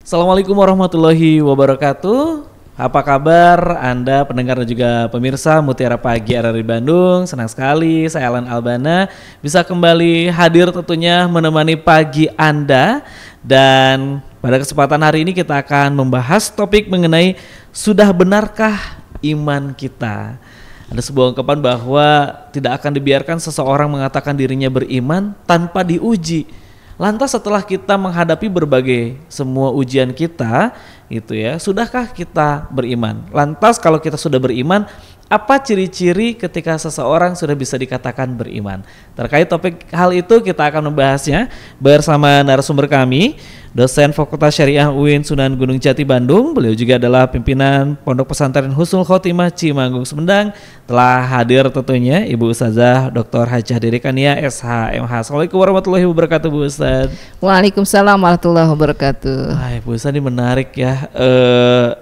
Assalamualaikum warahmatullahi wabarakatuh. Apa kabar Anda pendengar dan juga pemirsa Mutiara Pagi RRI Bandung? Senang sekali saya Alan Albana bisa kembali hadir tentunya menemani pagi Anda. Dan pada kesempatan hari ini kita akan membahas topik mengenai sudah benarkah iman kita. Ada sebuah ungkapan bahwa tidak akan dibiarkan seseorang mengatakan dirinya beriman tanpa diuji. Lantas setelah kita menghadapi berbagai semua ujian kita, gitu ya, sudahkah kita beriman? Lantas kalau kita sudah beriman, apa ciri-ciri ketika seseorang sudah bisa dikatakan beriman? Terkait topik hal itu kita akan membahasnya bersama narasumber kami, dosen Fakultas Syariah UIN Sunan Gunung Jati Bandung. Beliau juga adalah pimpinan Pondok Pesantren Husnul Khotimah Cimanggung Sumedang. Telah hadir tentunya Ibu Ustazah Dr. Hajah Dedekania SH.MH. Assalamualaikum warahmatullahi wabarakatuh Bu Ustaz. Waalaikumsalam warahmatullahi wabarakatuh. Bu Ustaz, ini menarik ya.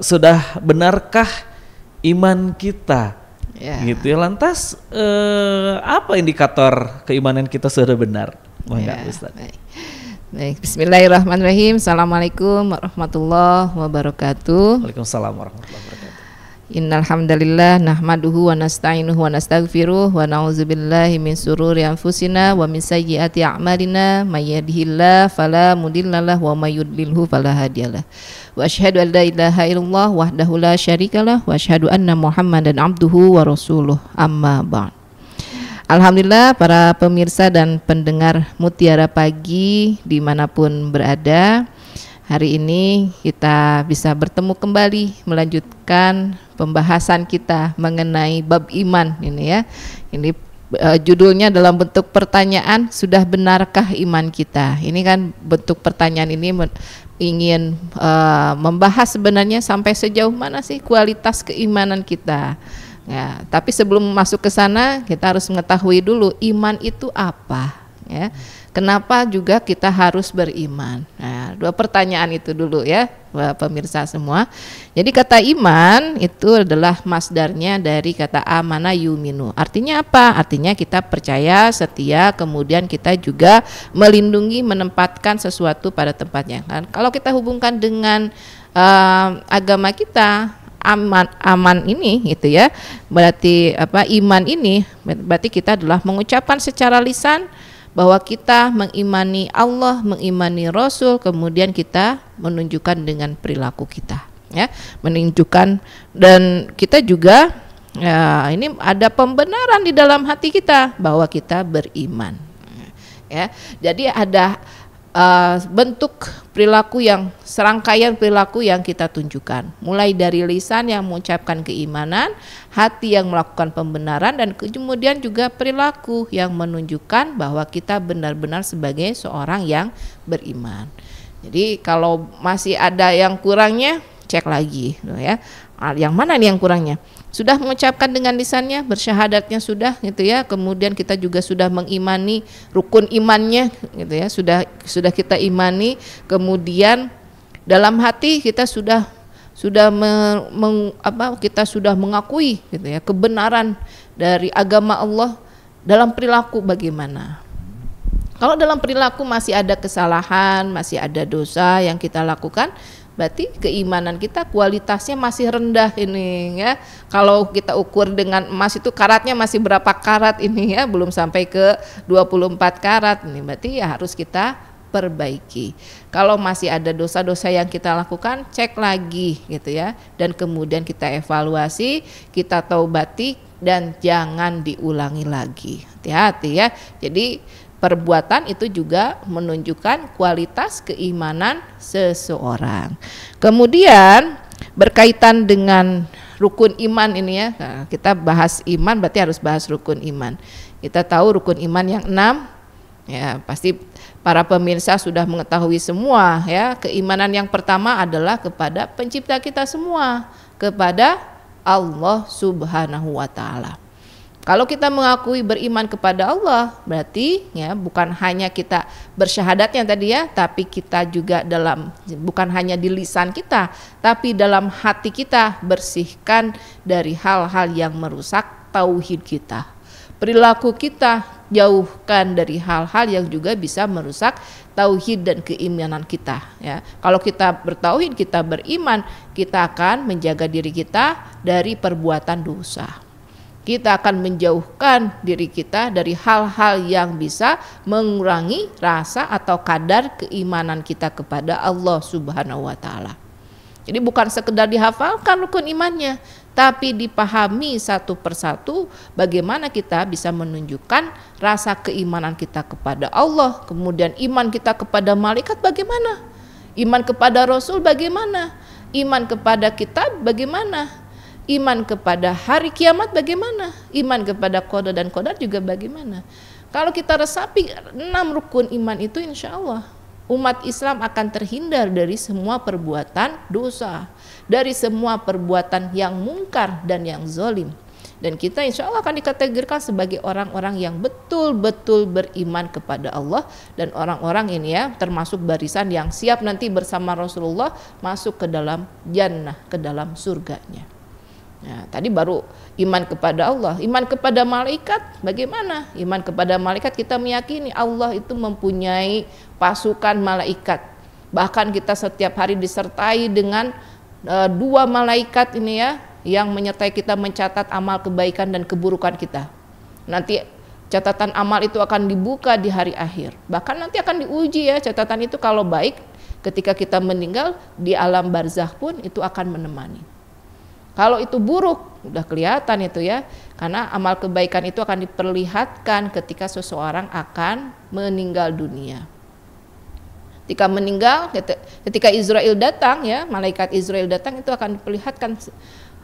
Sudah benarkah iman kita? Ya. Gitu ya. Lantas apa indikator keimanan kita sudah benar? Ya, Ustaz. Baik, bismillahirrahmanirrahim. Assalamualaikum warahmatullahi wabarakatuh. Waalaikumsalam warahmatullahi wabarakatuh. Innal hamdalillah nahmaduhu wa nasta'inuhu wa nastaghfiruh wa na'udzubillahi min sururi anfusina wa min sayyiati a'malina may yahdihillahu fala mudhillalah wa may yudlilhu fala hadiyalah. Wa asyhadu an la ilaha illallah wahdahu la syarikalah wa asyhadu anna Muhammadan abduhu wa rasuluh. Amma ba'd. Alhamdulillah para pemirsa dan pendengar Mutiara Pagi dimanapun berada, hari ini kita bisa bertemu kembali melanjutkan pembahasan kita mengenai bab iman ini ya. Ini judulnya dalam bentuk pertanyaan, sudah benarkah iman kita? Ini kan bentuk pertanyaan ini ingin membahas sebenarnya sampai sejauh mana sih kualitas keimanan kita. Ya, tapi sebelum masuk ke sana kita harus mengetahui dulu iman itu apa ya. Kenapa juga kita harus beriman? Nah, dua pertanyaan itu dulu ya, pemirsa semua. Jadi kata iman itu adalah masdarnya dari kata amana yuminu. Artinya apa? Artinya kita percaya, setia, kemudian kita juga melindungi, menempatkan sesuatu pada tempatnya. Kan? Kalau kita hubungkan dengan agama kita, aman ini gitu ya, berarti apa, iman ini berarti kita adalah mengucapkan secara lisan bahwa kita mengimani Allah, mengimani Rasul, kemudian kita menunjukkan dengan perilaku kita ya, menunjukkan, dan kita juga ya, ini ada pembenaran di dalam hati kita bahwa kita beriman ya. Jadi ada bentuk perilaku yang, serangkaian perilaku yang kita tunjukkan, mulai dari lisan yang mengucapkan keimanan, hati yang melakukan pembenaran, dan kemudian juga perilaku yang menunjukkan bahwa kita benar-benar sebagai seorang yang beriman. Jadi kalau masih ada yang kurangnya, cek lagi ya. Yang mana nih yang kurangnya? Sudah mengucapkan dengan lisannya, bersyahadatnya sudah gitu ya, kemudian kita juga sudah mengimani rukun imannya gitu ya, sudah kita kemudian dalam hati kita sudah kita sudah mengakui gitu ya kebenaran dari agama Allah. Dalam perilaku bagaimana? Kalau dalam perilaku masih ada kesalahan, masih ada dosa yang kita lakukan, berarti keimanan kita kualitasnya masih rendah ini ya. Kalau kita ukur dengan emas itu karatnya masih berapa karat ini ya, belum sampai ke 24 karat ini, berarti ya harus kita perbaiki. Kalau masih ada dosa-dosa yang kita lakukan, cek lagi gitu ya, dan kemudian kita evaluasi, kita taubati, dan jangan diulangi lagi. Hati-hati ya. Jadi perbuatan itu juga menunjukkan kualitas keimanan seseorang. Kemudian berkaitan dengan rukun iman ini ya, nah, kita bahas iman berarti harus bahas rukun iman. Kita tahu rukun iman yang 6 ya, pasti para pemirsa sudah mengetahui semua ya. Keimanan yang pertama adalah kepada pencipta kita semua, kepada Allah Subhanahu wa Ta'ala. Kalau kita mengakui beriman kepada Allah, berarti ya bukan hanya kita bersyahadatnya tadi ya, tapi kita juga bukan hanya di lisan kita, tapi dalam hati kita bersihkan dari hal-hal yang merusak tauhid kita. Perilaku kita jauhkan dari hal-hal yang juga bisa merusak tauhid dan keimanan kita ya. Kalau kita bertauhid, kita beriman, kita akan menjaga diri kita dari perbuatan dosa. Kita akan menjauhkan diri kita dari hal-hal yang bisa mengurangi rasa atau kadar keimanan kita kepada Allah Subhanahu wa taala. Jadi bukan sekedar dihafalkan rukun imannya, tapi dipahami satu persatu bagaimana kita bisa menunjukkan rasa keimanan kita kepada Allah, kemudian iman kita kepada malaikat bagaimana, iman kepada Rasul bagaimana, iman kepada kitab bagaimana, iman kepada hari kiamat bagaimana, iman kepada qada dan qadar juga bagaimana. Kalau kita resapi 6 rukun iman itu, insya Allah umat Islam akan terhindar dari semua perbuatan dosa, dari semua perbuatan yang mungkar dan yang zalim. Dan kita insya Allah akan dikategorikan sebagai orang-orang yang betul-betul beriman kepada Allah, dan orang-orang ini ya termasuk barisan yang siap nanti bersama Rasulullah masuk ke dalam jannah, ke dalam surganya. Nah, tadi baru iman kepada Allah, iman kepada malaikat bagaimana? Iman kepada malaikat kita meyakini Allah itu mempunyai pasukan malaikat. Bahkan kita setiap hari disertai dengan 2 malaikat ini ya, yang menyertai kita mencatat amal kebaikan dan keburukan kita. Nanti catatan amal itu akan dibuka di hari akhir. Bahkan nanti akan diuji ya, catatan itu kalau baik ketika kita meninggal di alam barzakh pun itu akan menemani. Kalau itu buruk, udah kelihatan itu ya, karena amal kebaikan itu akan diperlihatkan ketika seseorang akan meninggal dunia. Ketika meninggal, ketika Israel datang ya, malaikat Israel datang, itu akan diperlihatkan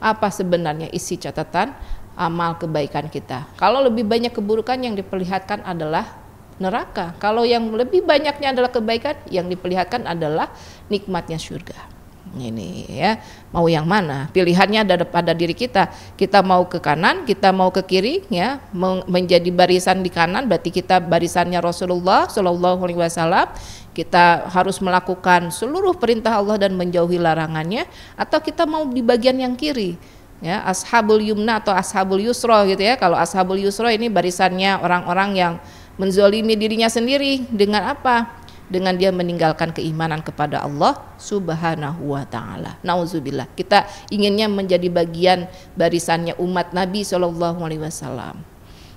apa sebenarnya isi catatan amal kebaikan kita. Kalau lebih banyak keburukan, yang diperlihatkan adalah neraka. Kalau yang lebih banyaknya adalah kebaikan, yang diperlihatkan adalah nikmatnya surga. Ini ya, mau yang mana? Pilihannya ada pada diri kita. Kita mau ke kanan, kita mau ke kiri ya, menjadi barisan di kanan berarti kita barisannya Rasulullah Shallallahu alaihi wasallam. Kita harus melakukan seluruh perintah Allah dan menjauhi larangannya, atau kita mau di bagian yang kiri ya, ashabul yumna atau ashabul yusra gitu ya. Kalau ashabul yusra ini barisannya orang-orang yang menzolimi dirinya sendiri dengan apa? Dengan dia meninggalkan keimanan kepada Allah Subhanahu wa taala. Nauzubillah. Kita inginnya menjadi bagian barisannya umat Nabi Shallallahu alaihi wasallam.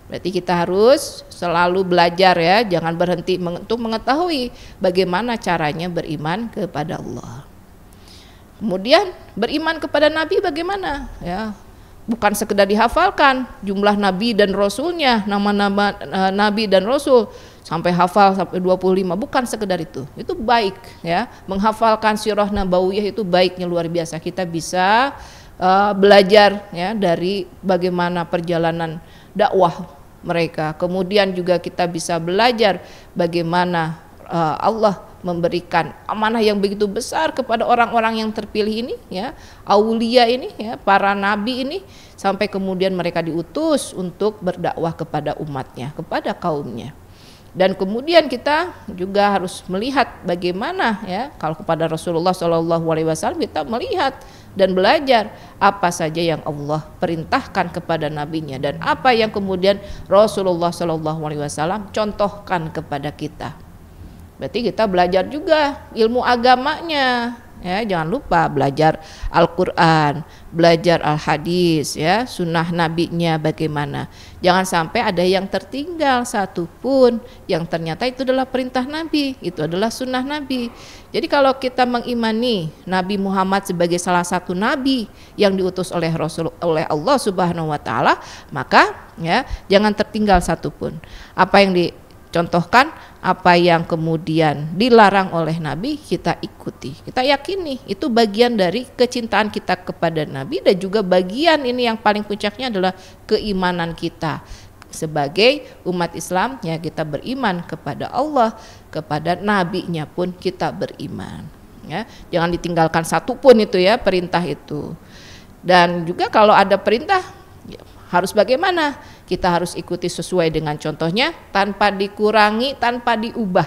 Berarti kita harus selalu belajar ya, jangan berhenti untuk mengetahui bagaimana caranya beriman kepada Allah. Kemudian beriman kepada Nabi bagaimana? Ya, bukan sekedar dihafalkan jumlah Nabi dan Rasulnya, nama-nama Nabi dan Rasul sampai hafal sampai 25, bukan sekedar itu baik ya. Menghafalkan sirah nabawiyah itu baiknya luar biasa. Kita bisa belajar ya dari bagaimana perjalanan dakwah mereka. Kemudian juga kita bisa belajar bagaimana Allah memberikan amanah yang begitu besar kepada orang-orang yang terpilih ini ya, aulia ini ya, para nabi ini, sampai kemudian mereka diutus untuk berdakwah kepada umatnya, kepada kaumnya. Dan kemudian kita juga harus melihat bagaimana ya, kalau kepada Rasulullah SAW kita melihat dan belajar apa saja yang Allah perintahkan kepada nabinya, dan apa yang kemudian Rasulullah SAW contohkan kepada kita. Berarti kita belajar juga ilmu agamanya ya, jangan lupa belajar Al-Quran, belajar Al-Hadis ya, sunnah nabinya bagaimana. Jangan sampai ada yang tertinggal satupun yang ternyata itu adalah perintah Nabi, itu adalah sunnah Nabi. Jadi kalau kita mengimani Nabi Muhammad sebagai salah satu nabi yang diutus oleh oleh Allah Subhanahu wa taala, maka ya jangan tertinggal satupun. Apa yang dicontohkan, apa yang kemudian dilarang oleh Nabi, kita ikuti, kita yakini itu bagian dari kecintaan kita kepada Nabi, dan juga bagian ini yang paling puncaknya adalah keimanan kita sebagai umat Islam ya. Kita beriman kepada Allah, kepada nabinya pun kita beriman ya. Jangan ditinggalkan satupun itu ya, perintah itu. Dan juga kalau ada perintah ya, harus bagaimana? Kita harus ikuti sesuai dengan contohnya, tanpa dikurangi, tanpa diubah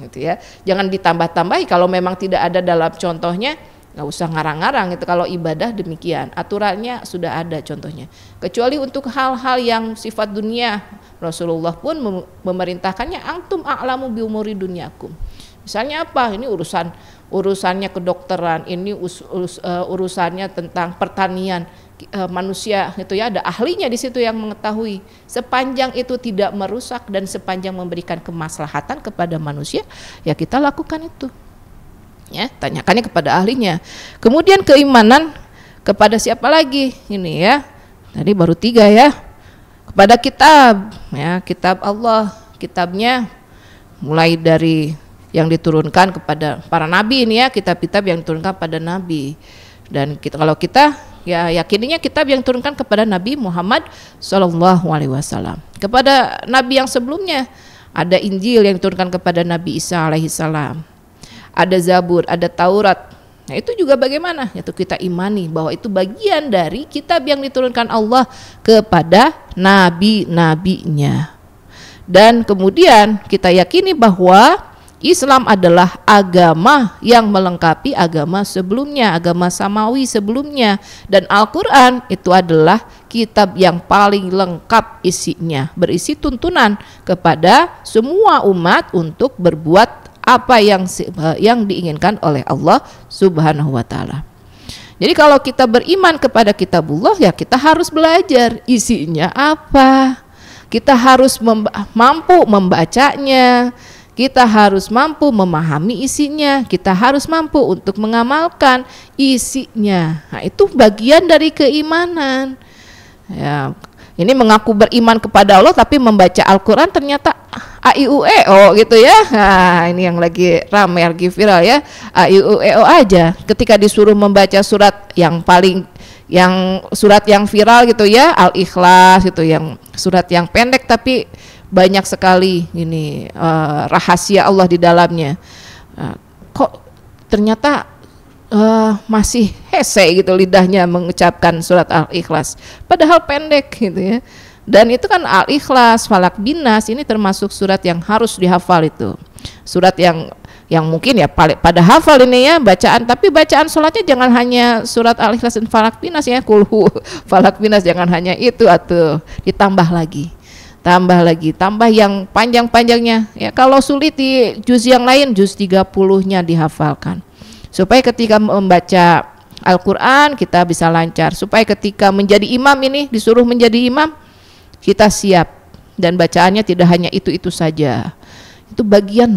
gitu ya. Jangan ditambah-tambahi kalau memang tidak ada dalam contohnya nggak usah ngarang-ngarang itu. Kalau ibadah demikian, aturannya sudah ada contohnya. Kecuali untuk hal-hal yang sifat dunia, Rasulullah pun memerintahkannya, antum a'lamu bi umuri dunyakum. Misalnya apa? Ini urusannya kedokteran, ini urusannya tentang pertanian, manusia itu ya, ada ahlinya di situ yang mengetahui. Sepanjang itu tidak merusak dan sepanjang memberikan kemaslahatan kepada manusia, ya kita lakukan itu. Ya, tanyakannya kepada ahlinya. Kemudian keimanan kepada siapa lagi? Ini ya, tadi baru 3 ya. Kepada kitab, ya, kitab Allah, kitabnya mulai dari yang diturunkan kepada para nabi ini ya, kitab-kitab yang diturunkan pada nabi. Dan kalau kita ya yakininya kitab yang diturunkan kepada Nabi Muhammad SAW. Kepada nabi yang sebelumnya ada Injil yang diturunkan kepada Nabi Isa alaihissalam. Ada Zabur, ada Taurat. Nah itu juga bagaimana? Itu kita imani bahwa itu bagian dari kitab yang diturunkan Allah kepada nabi-nabinya. Dan kemudian kita yakini bahwa Islam adalah agama yang melengkapi agama sebelumnya, agama samawi sebelumnya. Dan Al-Quran itu adalah kitab yang paling lengkap isinya, berisi tuntunan kepada semua umat untuk berbuat apa yang diinginkan oleh Allah Subhanahu wa taala. Jadi kalau kita beriman kepada kitabullah, ya kita harus belajar isinya apa. Kita harus mampu membacanya, kita harus mampu memahami isinya, kita harus mampu untuk mengamalkan isinya. Nah, itu bagian dari keimanan. Ya, ini mengaku beriman kepada Allah tapi membaca Al-Quran ternyata AIUEO gitu ya. Nah, ini yang lagi ramai, lagi viral ya, AIUEO aja. Ketika disuruh membaca surat yang surat yang viral gitu ya, Al-Ikhlas gitu, yang surat yang pendek tapi banyak sekali ini rahasia Allah di dalamnya. Kok ternyata masih hese gitu lidahnya mengucapkan surat Al-Ikhlas, padahal pendek gitu ya. Dan itu kan Al-Ikhlas, Falak, Binas, ini termasuk surat yang harus dihafal itu. Surat yang mungkin ya pada hafal ini ya bacaan, tapi bacaan sholatnya jangan hanya surat Al-Ikhlas dan Falak, Binas ya, kulhu, Falak, Binas, jangan hanya itu, atau ditambah lagi. Tambah yang panjang-panjangnya ya. Kalau sulit di juz yang lain, juz 30-nya dihafalkan, supaya ketika membaca Al-Quran kita bisa lancar, supaya ketika menjadi imam ini, disuruh menjadi imam, kita siap dan bacaannya tidak hanya itu saja. Itu bagian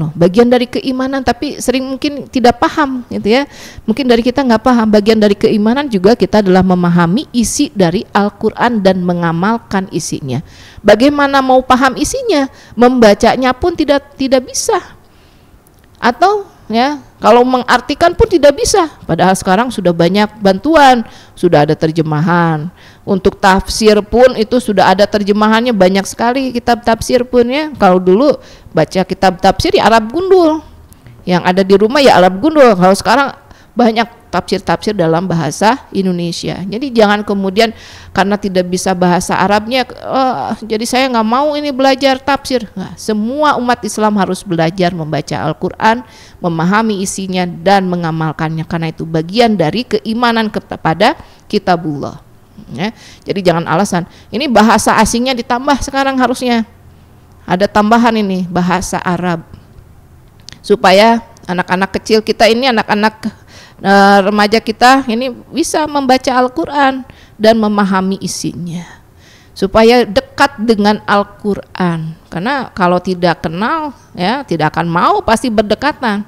dari keimanan, tapi sering mungkin tidak paham gitu ya. Mungkin dari kita nggak paham, bagian dari keimanan juga kita adalah memahami isi dari Al-Quran dan mengamalkan isinya. Bagaimana mau paham isinya, membacanya pun tidak bisa. Atau ya, kalau mengartikan pun tidak bisa. Padahal sekarang sudah banyak bantuan, sudah ada terjemahan. Untuk tafsir pun itu sudah ada terjemahannya, banyak sekali kitab tafsir pun ya. Kalau dulu baca kitab tafsir ya Arab gundul, yang ada di rumah ya Arab gundul. Kalau sekarang banyak tafsir-tafsir dalam bahasa Indonesia. Jadi jangan kemudian karena tidak bisa bahasa Arabnya, jadi saya nggak mau ini belajar tafsir. Nah, semua umat Islam harus belajar membaca Al-Quran, memahami isinya dan mengamalkannya, karena itu bagian dari keimanan kepada kitabullah. Ya, jadi jangan alasan ini bahasa asingnya ditambah, sekarang harusnya ada tambahan ini bahasa Arab supaya anak-anak kecil kita ini, anak-anak remaja kita ini bisa membaca Al-Quran dan memahami isinya, supaya dekat dengan Al-Quran. Karena kalau tidak kenal ya tidak akan mau pasti berdekatan.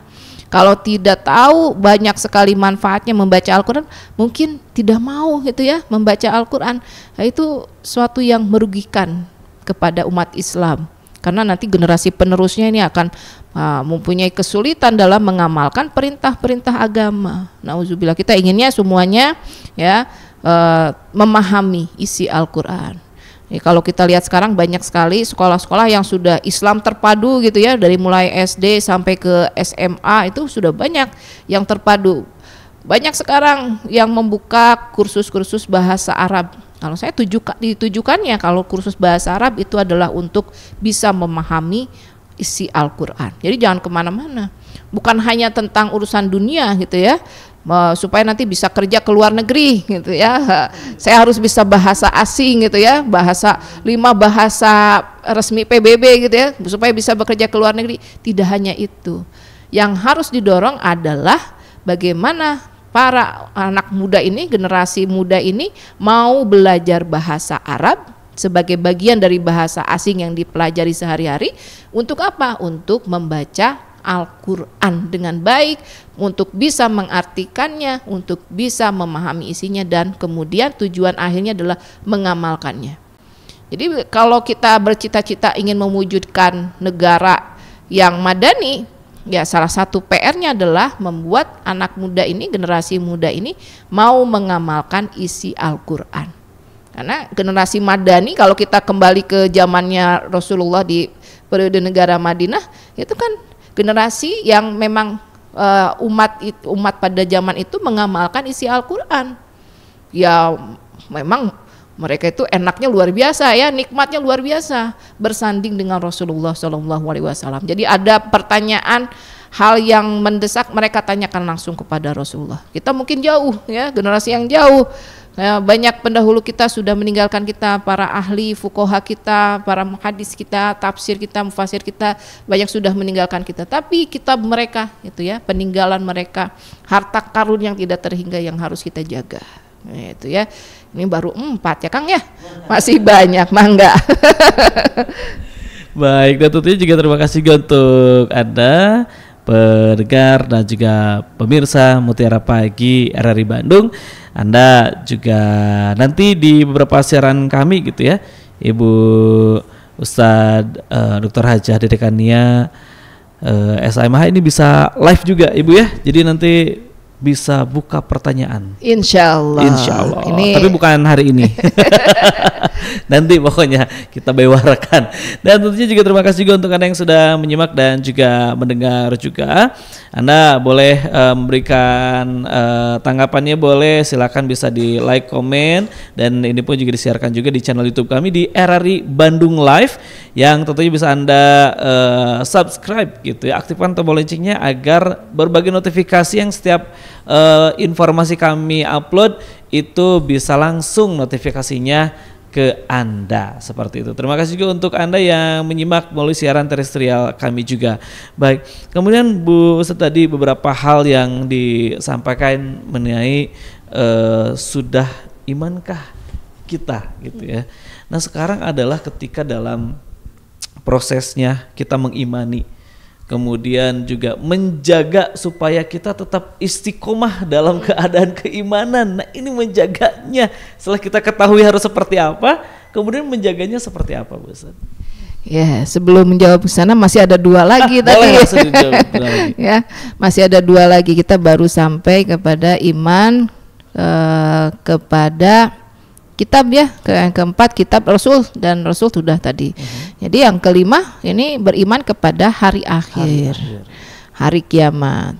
Kalau tidak tahu banyak sekali manfaatnya membaca Al-Quran, mungkin tidak mau gitu ya membaca Al-Quran. Nah, itu suatu yang merugikan kepada umat Islam, karena nanti generasi penerusnya ini akan mempunyai kesulitan dalam mengamalkan perintah-perintah agama. Nauzubillah, kita inginnya semuanya ya memahami isi Al-Quran. Kalau kita lihat sekarang banyak sekali sekolah-sekolah yang sudah Islam terpadu gitu ya, dari mulai SD sampai ke SMA itu sudah banyak yang terpadu. Banyak sekarang yang membuka kursus-kursus bahasa Arab. Kalau saya ditujukannya kalau kursus bahasa Arab itu adalah untuk bisa memahami isi Al-Quran. Jadi jangan kemana-mana. Bukan hanya tentang urusan dunia gitu ya. supaya nanti bisa kerja ke luar negeri gitu ya. Saya harus bisa bahasa asing gitu ya, 5 bahasa resmi PBB gitu ya, supaya bisa bekerja ke luar negeri. Tidak hanya itu. Yang harus didorong adalah bagaimana para anak muda ini, generasi muda ini mau belajar bahasa Arab sebagai bagian dari bahasa asing yang dipelajari sehari-hari. Untuk apa? Untuk membaca Al-Quran dengan baik, untuk bisa mengartikannya, untuk bisa memahami isinya, dan kemudian tujuan akhirnya adalah mengamalkannya. Jadi kalau kita bercita-cita ingin mewujudkan negara yang madani, ya salah satu PR-nya adalah membuat anak muda ini, generasi muda ini mau mengamalkan isi Al-Quran. Karena generasi madani, kalau kita kembali ke zamannya Rasulullah di periode negara Madinah, itu kan generasi yang memang umat pada zaman itu mengamalkan isi Al-Quran. Ya memang mereka itu enaknya luar biasa ya, nikmatnya luar biasa bersanding dengan Rasulullah SAW. Jadi ada pertanyaan, hal yang mendesak, mereka tanyakan langsung kepada Rasulullah. Kita mungkin jauh ya, generasi yang jauh. Banyak pendahulu kita sudah meninggalkan kita, para ahli fuqaha kita, para hadis kita, tafsir kita, mufasir kita, banyak sudah meninggalkan kita. Tapi kitab mereka itu ya, peninggalan mereka, harta karun yang tidak terhingga yang harus kita jaga. Nah, itu ya. Ini baru 4 ya Kang ya. Masih banyak, mangga. Baik, dan tentunya juga terima kasih untuk Anda pendengar dan juga pemirsa Mutiara Pagi RRI Bandung. Anda juga nanti di beberapa siaran kami gitu ya, Ibu Ustadz Dr. Hajah Dedekania SMH ini bisa live juga Ibu ya. Jadi nanti bisa buka pertanyaan. Insya Allah. Ini... Tapi bukan hari ini. Nanti pokoknya kita bewarakan. Dan tentunya juga terima kasih juga untuk Anda yang sudah menyimak dan juga mendengar juga. Anda boleh memberikan tanggapannya, boleh silakan bisa di like, komen, dan ini pun juga disiarkan juga di channel YouTube kami di RRI Bandung Live, yang tentunya bisa Anda subscribe gitu ya, aktifkan tombol loncengnya agar berbagai notifikasi yang setiap informasi kami upload itu bisa langsung notifikasinya ke Anda, seperti itu. Terima kasih juga untuk Anda yang menyimak melalui siaran terestrial kami juga. Baik, kemudian Bu Ustadz, tadi beberapa hal yang disampaikan mengenai sudah imankah kita gitu ya. Nah sekarang adalah ketika dalam prosesnya kita mengimani, kemudian juga menjaga supaya kita tetap istiqomah dalam keadaan keimanan. Nah ini menjaganya, setelah kita ketahui harus seperti apa, kemudian menjaganya seperti apa Bu Ustadz? Ya, sebelum menjawab ke sana masih ada 2 lagi tadi. Ya, masih ada 2 lagi. Kita baru sampai kepada iman kepada kitab ya, yang keempat kitab Rasul, dan Rasul sudah tadi. Jadi yang kelima ini beriman kepada hari akhir, hari kiamat.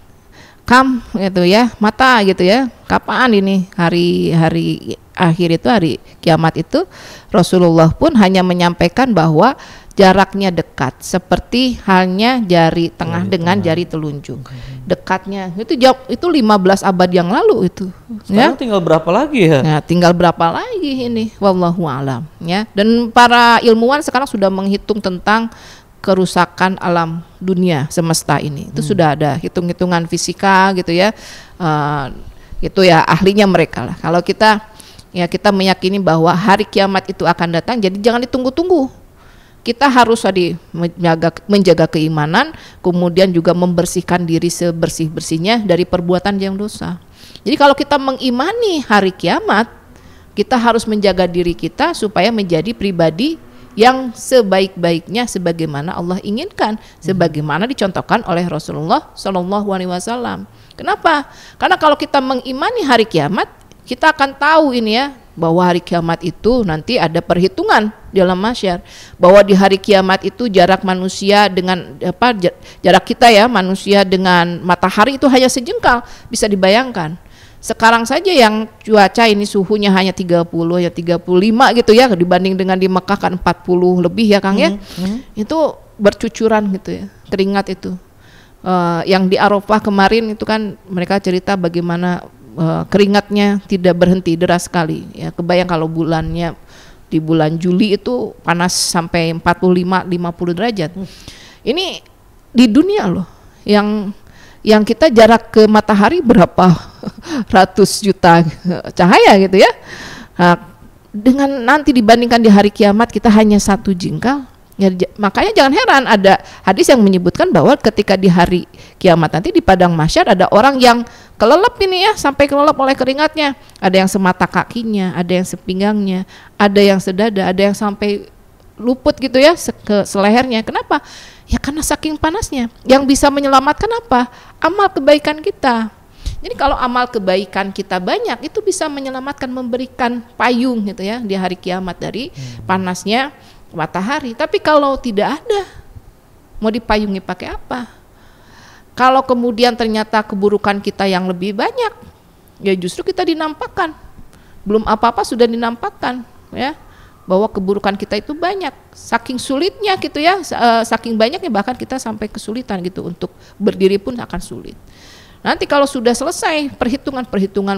Gitu ya, mata gitu ya. Kapan ini hari akhir itu, hari kiamat itu? Rasulullah pun hanya menyampaikan bahwa jaraknya dekat, seperti halnya jari tengah dengan jari telunjuk. Dekatnya itu 15 abad yang lalu itu. Sekarang ya? Tinggal berapa lagi ya? Nah, tinggal berapa lagi ini? Wallahu a'lam ya. Dan para ilmuwan sekarang sudah menghitung tentang kerusakan alam dunia semesta ini. Itu sudah ada hitung-hitungan fisika gitu ya. Itu ya ahlinya mereka lah. Kalau kita meyakini bahwa hari kiamat itu akan datang, jadi jangan ditunggu-tunggu. Kita harus menjaga keimanan, kemudian juga membersihkan diri sebersih-bersihnya dari perbuatan yang dosa. Jadi kalau kita mengimani hari kiamat, kita harus menjaga diri kita supaya menjadi pribadi yang sebaik-baiknya sebagaimana Allah inginkan, sebagaimana dicontohkan oleh Rasulullah SAW. Kenapa? Karena kalau kita mengimani hari kiamat, kita akan tahu ini ya, bahwa hari kiamat itu nanti ada perhitungan dalam mahsyar, bahwa di hari kiamat itu jarak manusia dengan jarak kita ya, manusia dengan matahari itu hanya sejengkal. Bisa dibayangkan sekarang saja yang cuaca ini suhunya hanya 30 ya 35 gitu ya, dibanding dengan di Mekah kan 40 lebih ya Kang ya. Itu bercucuran gitu ya, keringat itu. Yang di Arafah kemarin itu kan mereka cerita bagaimana keringatnya tidak berhenti, deras sekali ya. Kebayang kalau bulannya di bulan Juli itu panas sampai 45-50 derajat. Ini di dunia loh, yang kita jarak ke matahari berapa ratus juta cahaya gitu ya. Nah, dengan nanti dibandingkan di hari kiamat kita hanya 1 jengkal. Ya, makanya jangan heran ada hadis yang menyebutkan bahwa ketika di hari kiamat nanti di padang mahsyar ada orang yang kelelep ini ya, sampai kelelep oleh keringatnya. Ada yang semata kakinya, ada yang sepinggangnya, ada yang sedada, ada yang sampai luput gitu ya ke selehernya. Kenapa? Ya karena saking panasnya. Yang bisa menyelamatkan apa? Amal kebaikan kita. Jadi kalau amal kebaikan kita banyak, itu bisa menyelamatkan, memberikan payung gitu ya di hari kiamat dari panasnya matahari. Tapi kalau tidak ada, mau dipayungi pakai apa? Kalau kemudian ternyata keburukan kita yang lebih banyak, ya justru kita dinampakkan. Belum apa-apa sudah dinampakkan ya, bahwa keburukan kita itu banyak. Saking sulitnya gitu ya, saking banyaknya bahkan kita sampai kesulitan gitu untuk berdiri pun akan sulit. Nanti kalau sudah selesai perhitungan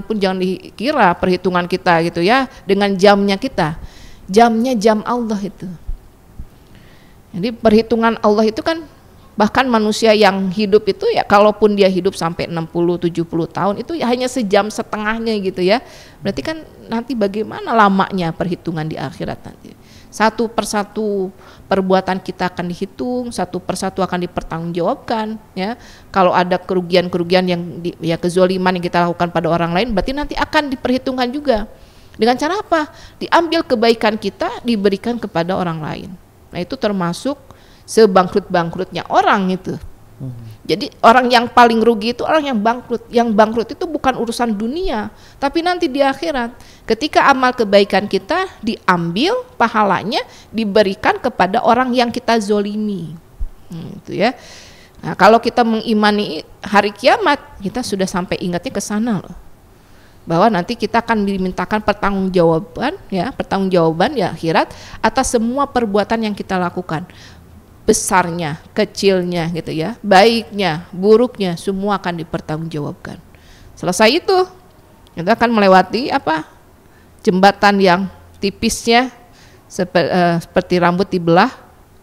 pun jangan dikira perhitungan kita gitu ya dengan jamnya kita. Jamnya jam Allah itu. Jadi perhitungan Allah itu kan bahkan manusia yang hidup itu ya kalaupun dia hidup sampai 60-70 tahun itu ya hanya sejam setengahnya gitu ya. Berarti kan nanti bagaimana lamanya perhitungan di akhirat nanti. Satu persatu perbuatan kita akan dihitung, satu persatu akan dipertanggungjawabkan ya. Kalau ada kerugian-kerugian yang ya kezoliman yang kita lakukan pada orang lain berarti nanti akan diperhitungkan juga. Dengan cara apa? Diambil kebaikan kita diberikan kepada orang lain. Nah itu termasuk sebangkrut-bangkrutnya orang itu. Jadi orang yang paling rugi itu orang yang bangkrut. Yang bangkrut itu bukan urusan dunia, tapi nanti di akhirat. Ketika amal kebaikan kita diambil pahalanya diberikan kepada orang yang kita zolimi. Itu ya. Nah, kalau kita mengimani hari kiamat, kita sudah sampai ingatnya ke sana loh. Bahwa nanti kita akan dimintakan pertanggungjawaban ya akhirat atas semua perbuatan yang kita lakukan, besarnya, kecilnya gitu ya, baiknya, buruknya, semua akan dipertanggungjawabkan. Selesai itu kita akan melewati jembatan yang tipisnya seperti rambut dibelah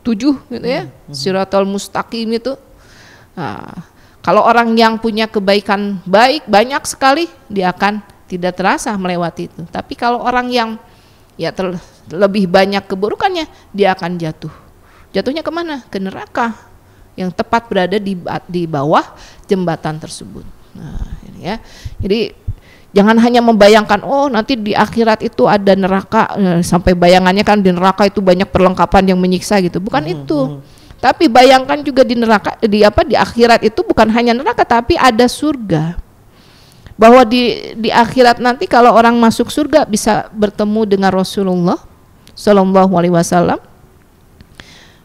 7 gitu ya, Shiratal Mustaqim itu. Nah, kalau orang yang punya kebaikan baik banyak sekali, dia akan tidak terasa melewati itu. Tapi kalau orang yang ya lebih banyak keburukannya, dia akan jatuh. Jatuhnya kemana? Ke neraka yang tepat berada di bawah jembatan tersebut. Nah, ini ya. Jadi jangan hanya membayangkan nanti di akhirat itu ada neraka, sampai bayangannya kan di neraka itu banyak perlengkapan yang menyiksa gitu. Bukan itu. Tapi bayangkan juga di neraka di akhirat itu bukan hanya neraka tapi ada surga. Bahwa di akhirat nanti kalau orang masuk surga bisa bertemu dengan Rasulullah Sallallahu Alaihi Wasallam.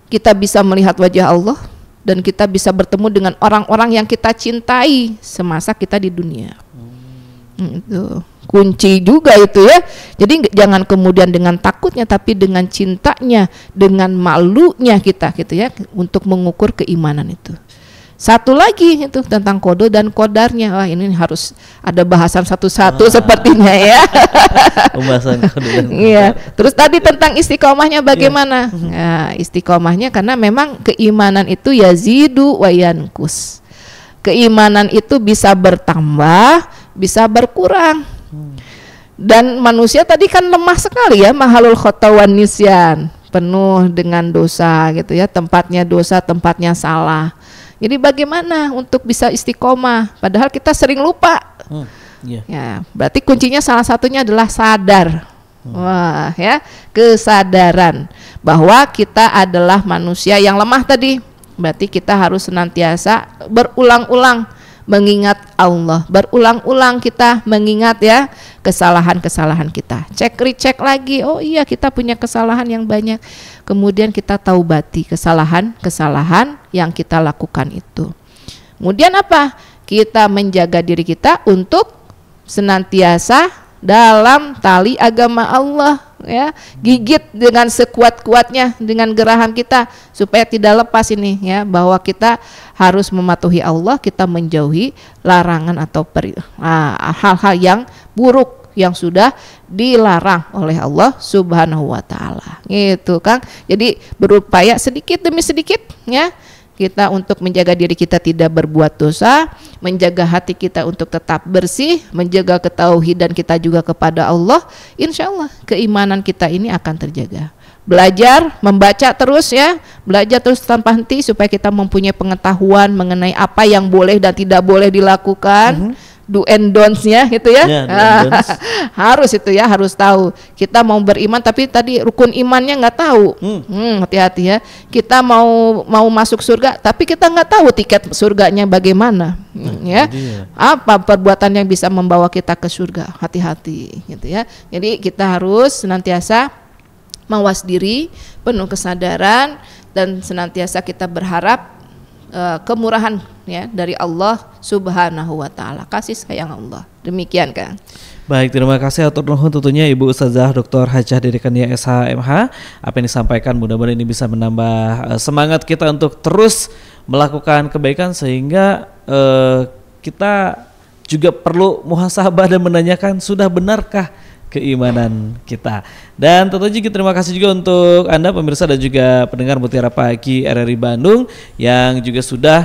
Kita bisa melihat wajah Allah dan kita bisa bertemu dengan orang-orang yang kita cintai semasa kita di dunia. Itu kunci juga itu ya. Jadi jangan kemudian dengan takutnya tapi dengan cintanya, dengan malunya kita gitu ya untuk mengukur keimanan itu. Satu lagi itu tentang qada dan qadarnya. Wah, ini harus ada bahasan satu-satu sepertinya ya. Pembahasan qada dan qadar. Iya. Terus tadi tentang istiqomahnya bagaimana? Nah, istiqomahnya karena memang keimanan itu yazidu wa yankus. Keimanan itu bisa bertambah, bisa berkurang. Dan manusia tadi kan lemah sekali ya, mahalul khata wan nisyan, penuh dengan dosa gitu ya, tempatnya dosa, tempatnya salah. Jadi bagaimana untuk bisa istiqomah? Padahal kita sering lupa. Ya, berarti kuncinya salah satunya adalah sadar. Wah, ya, kesadaran bahwa kita adalah manusia yang lemah tadi. Berarti kita harus senantiasa berulang-ulang mengingat Allah, berulang-ulang kita mengingat ya kesalahan-kesalahan kita. Recheck lagi, oh iya kita punya kesalahan yang banyak. Kemudian kita taubati kesalahan-kesalahan yang kita lakukan itu. Kemudian apa? Kita menjaga diri kita untuk senantiasa dalam tali agama Allah, ya. Gigit dengan sekuat-kuatnya dengan gerahan kita supaya tidak lepas ini, ya, bahwa kita harus mematuhi Allah, kita menjauhi larangan atau hal-hal yang buruk yang sudah dilarang oleh Allah Subhanahu wa taala. Gitu, Kang. Jadi berupaya sedikit demi sedikit, ya, kita untuk menjaga diri kita tidak berbuat dosa, menjaga hati kita untuk tetap bersih, menjaga ketauhidan kita juga kepada Allah. Insya Allah keimanan kita ini akan terjaga. Belajar, membaca terus, ya, belajar terus tanpa henti supaya kita mempunyai pengetahuan mengenai apa yang boleh dan tidak boleh dilakukan. Do and don'ts-nya gitu, ya. Harus itu, ya, harus tahu. Kita mau beriman tapi tadi rukun imannya nggak tahu. Hati-hati, ya. Kita mau masuk surga tapi kita nggak tahu tiket surganya bagaimana, ya. Apa perbuatan yang bisa membawa kita ke surga? Hati-hati, gitu, ya. Jadi kita harus senantiasa mawas diri, penuh kesadaran, dan senantiasa kita berharap kemurahan, ya, dari Allah Subhanahu wa taala, kasih sayang Allah. Demikian, Kang. Baik, terima kasih atur nuhun tentunya Ibu Ustazah Dr. Hajah Dedekania SHMH. Apa yang disampaikan mudah-mudahan ini bisa menambah semangat kita untuk terus melakukan kebaikan, sehingga kita juga perlu muhasabah dan menanyakan sudah benarkah keimanan kita. Dan tentunya terima kasih juga untuk Anda pemirsa dan juga pendengar Mutiara Pagi RRI Bandung yang juga sudah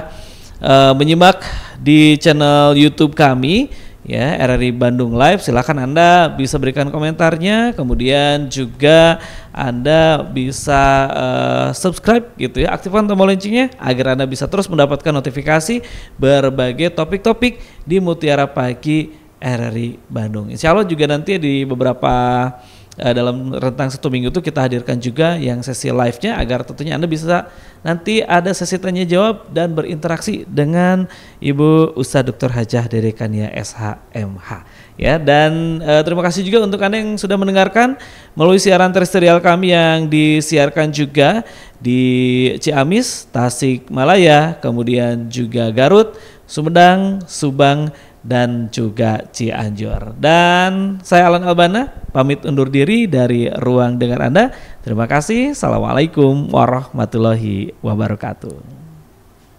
menyimak di channel YouTube kami, ya, RRI Bandung Live. Silakan Anda bisa berikan komentarnya, kemudian juga Anda bisa subscribe gitu, ya, aktifkan tombol loncengnya agar Anda bisa terus mendapatkan notifikasi berbagai topik-topik di Mutiara Pagi RRI Bandung. Insya Allah juga nanti di beberapa dalam rentang 1 minggu itu kita hadirkan juga yang sesi live-nya agar tentunya Anda bisa nanti ada sesi tanya jawab dan berinteraksi dengan Ibu Ustaz Dr. Hajah Dedekania SHMH, ya. Dan terima kasih juga untuk Anda yang sudah mendengarkan melalui siaran terestrial kami yang disiarkan juga di Ciamis, Tasikmalaya, kemudian juga Garut, Sumedang, Subang, dan juga Cianjur. Dan saya Alan Albana pamit undur diri dari ruang dengar Anda. Terima kasih. Assalamualaikum warahmatullahi wabarakatuh.